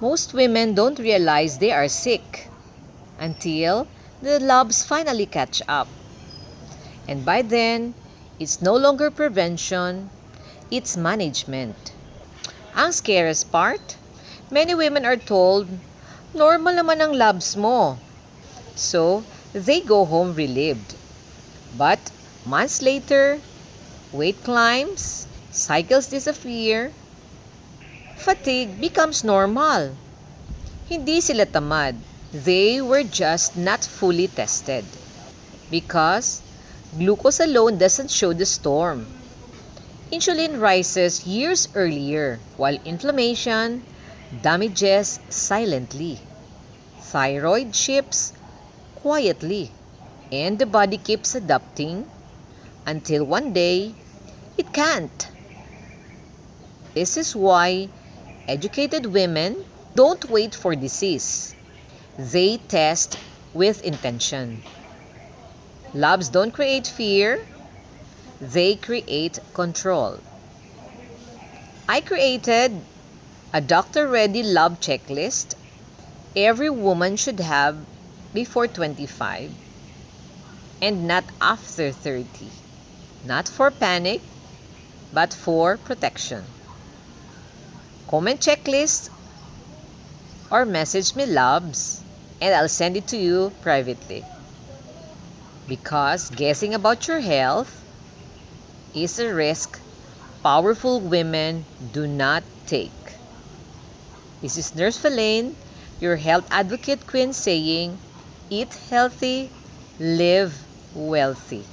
Most women don't realize they are sick until the labs finally catch up. And by then, it's no longer prevention, it's management. Ang scariest part, many women are told, normal naman ang labs mo. So, they go home relieved. But months later, weight climbs, cycles disappear, fatigue becomes normal. Hindi sila tamad. They were just not fully tested. Because glucose alone doesn't show the storm. Insulin rises years earlier, while inflammation damages silently. Thyroid shifts quietly, and the body keeps adapting until one day it can't. This is why educated women don't wait for disease. They test with intention. Labs don't create fear, they create control. I created a doctor-ready lab checklist every woman should have before 25 and not after 30. Not for panic, but for protection. Comment checklist or message me labs and I'll send it to you privately. Because guessing about your health is a risk powerful women do not take. This is Nurse Felaine, your health advocate queen saying, eat healthy, live wealthy.